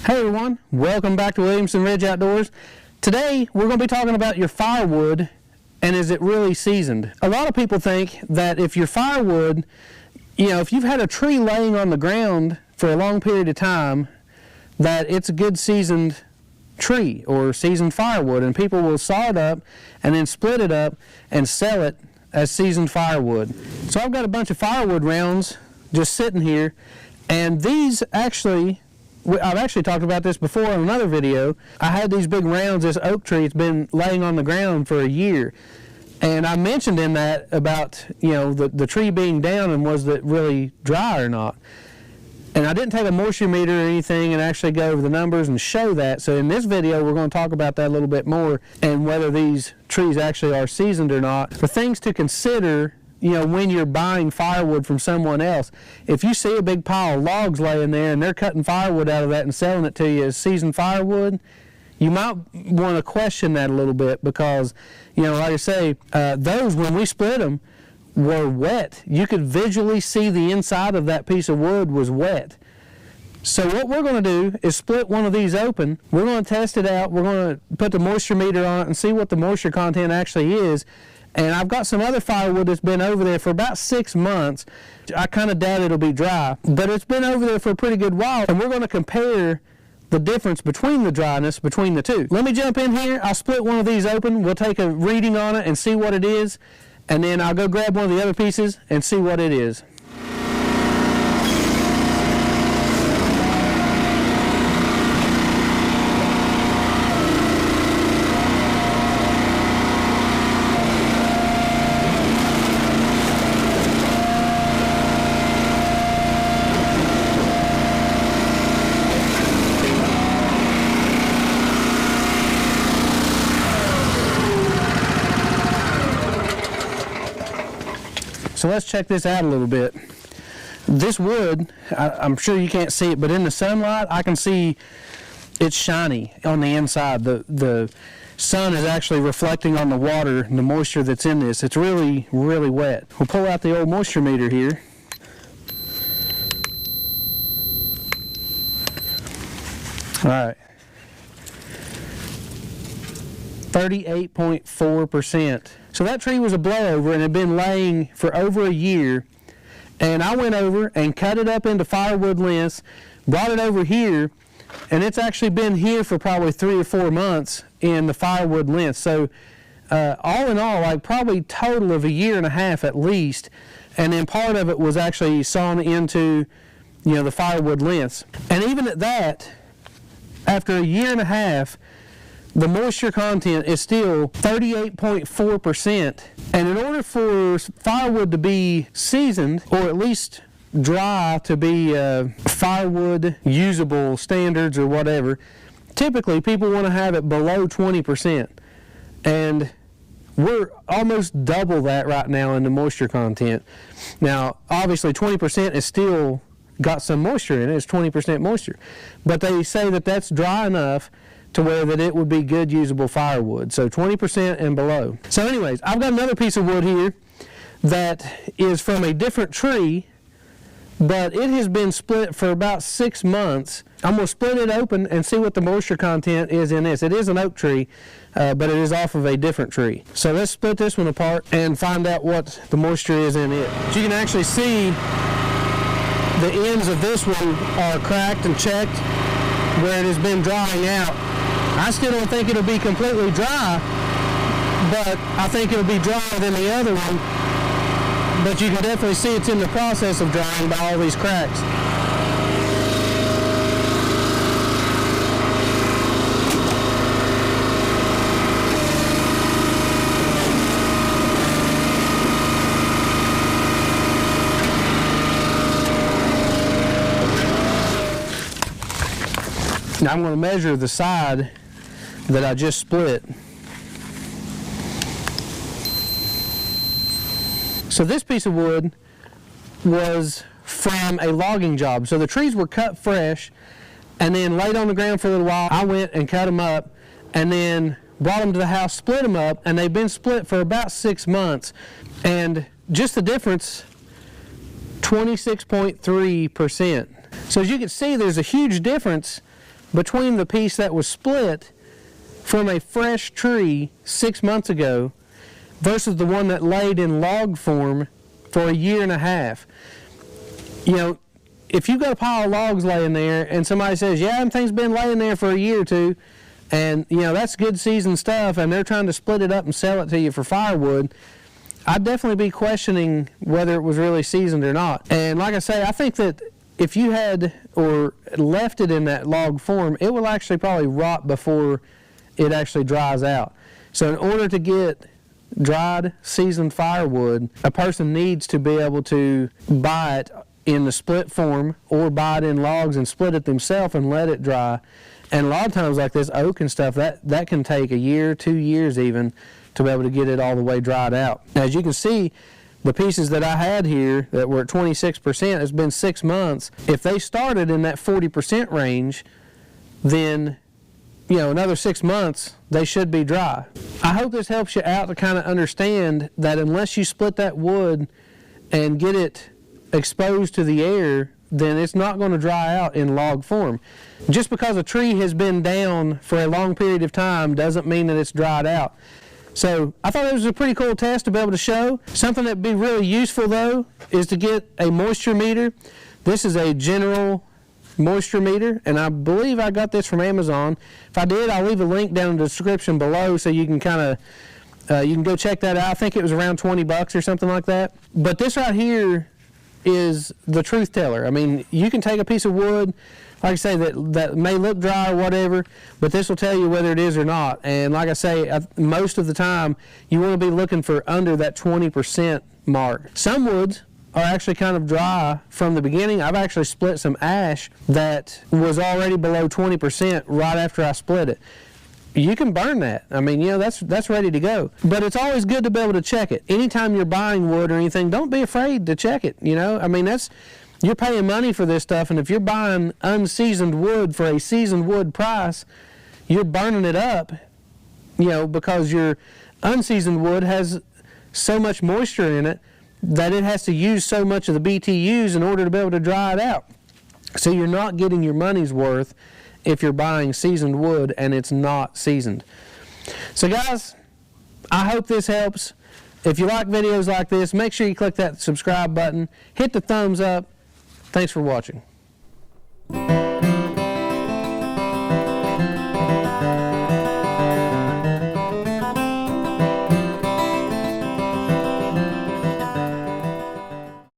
Hey everyone, welcome back to Williamson Ridge Outdoors. Today we're going to be talking about your firewood and is it really seasoned. A lot of people think that if your firewood, if you've had a tree laying on the ground for a long period of time, that it's a good seasoned tree or seasoned firewood, and people will saw it up and then split it up and sell it as seasoned firewood. So I've got a bunch of firewood rounds just sitting here, and these actually, I've actually talked about this before in another video. I had these big rounds, this oak tree, it's been laying on the ground for a year. And I mentioned in that about, the tree being down and was it really dry or not. And I didn't take a moisture meter or anything and actually go over the numbers and show that. So in this video, we're going to talk about that a little bit more and whether these trees actually are seasoned or not. The things to consider, when you're buying firewood from someone else. If you see a big pile of logs laying there and they're cutting firewood out of that and selling it to you as seasoned firewood, you might want to question that a little bit because, like I say, those, when we split them, were wet. You could visually see the inside of that piece of wood was wet. So what we're going to do is split one of these open. We're going to test it out. We're going to put the moisture meter on it and see what the moisture content actually is. And I've got some other firewood that's been over there for about 6 months. I kind of doubt it'll be dry, but it's been over there for a pretty good while, and we're going to compare the difference between the dryness between the two. Let me jump in here. I'll split one of these open. We'll take a reading on it and see what it is, and then I'll go grab one of the other pieces and see what it is. So let's check this out a little bit. This wood, I'm sure you can't see it, but in the sunlight, I can see it's shiny on the inside. The sun is actually reflecting on the water and the moisture that's in this. It's really, really wet. We'll pull out the old moisture meter here. All right. 38.4%. So that tree was a blowover and had been laying for over a year, and I went over and cut it up into firewood lengths, brought it over here, and it's actually been here for probably 3 or 4 months in the firewood length. So all in all, like probably total of a year and a half at least, and then part of it was actually sawn into the firewood lengths. And even at that, after a year and a half, the moisture content is still 38.4%. And in order for firewood to be seasoned, or at least dry to be firewood usable standards or whatever, typically people want to have it below 20%. And we're almost double that right now in the moisture content. Now, obviously 20% is still got some moisture in it. It's 20% moisture. But they say that that's dry enough to where that it would be good usable firewood. So 20% and below. So anyways, I've got another piece of wood here that is from a different tree, but it has been split for about 6 months. I'm going to split it open and see what the moisture content is in this. It is an oak tree, but it is off of a different tree. So let's split this one apart and find out what the moisture is in it. So you can actually see the ends of this one are cracked and checked where it has been drying out. I still don't think it'll be completely dry, but I think it'll be drier than the other one. But you can definitely see it's in the process of drying by all these cracks. Now I'm going to measure the side that I just split. So this piece of wood was from a logging job. So the trees were cut fresh and then laid on the ground for a little while. I went and cut them up and then brought them to the house, split them up, and they've been split for about 6 months. And just the difference, 26.3%. So as you can see, there's a huge difference between the piece that was split from a fresh tree 6 months ago versus the one that laid in log form for a year and a half. You know, if you've got a pile of logs laying there and somebody says, yeah, them things been laying there for a year or two, and, you know, that's good seasoned stuff, and they're trying to split it up and sell it to you for firewood, I'd definitely be questioning whether it was really seasoned or not. And like I say, I think that if you had or left it in that log form, it will actually probably rot before it actually dries out. So in order to get dried, seasoned firewood, a person needs to be able to buy it in the split form or buy it in logs and split it themselves and let it dry. And a lot of times like this oak and stuff, that can take a year, 2 years even, to be able to get it all the way dried out. Now, as you can see, the pieces that I had here that were at 26%, it's been 6 months. If they started in that 40% range, then, you know, another 6 months, they should be dry. I hope this helps you out to kind of understand that unless you split that wood and get it exposed to the air, then it's not going to dry out in log form. Just because a tree has been down for a long period of time doesn't mean that it's dried out. So I thought it was a pretty cool test to be able to show. Something that would be really useful though is to get a moisture meter. This is a general moisture meter, and I believe I got this from Amazon. If I did, I'll leave a link down in the description below so you can kind of you can go check that out. I think it was around 20 bucks or something like that. But this right here is the truth teller. I mean, you can take a piece of wood, like I say, that may look dry or whatever, but this will tell you whether it is or not. And like I say, most of the time, you want to be looking for under that 20% mark. Some woods are actually kind of dry from the beginning. I've actually split some ash that was already below 20% right after I split it. You can burn that. I mean, you know, that's ready to go. But it's always good to be able to check it. Anytime you're buying wood or anything, don't be afraid to check it, you know? I mean, you're paying money for this stuff, and if you're buying unseasoned wood for a seasoned wood price, you're burning it up, you know, because your unseasoned wood has so much moisture in it that it has to use so much of the BTUs in order to be able to dry it out. So you're not getting your money's worth if you're buying seasoned wood and it's not seasoned. So guys, I hope this helps. If you like videos like this, make sure you click that subscribe button, hit the thumbs up. Thanks for watching.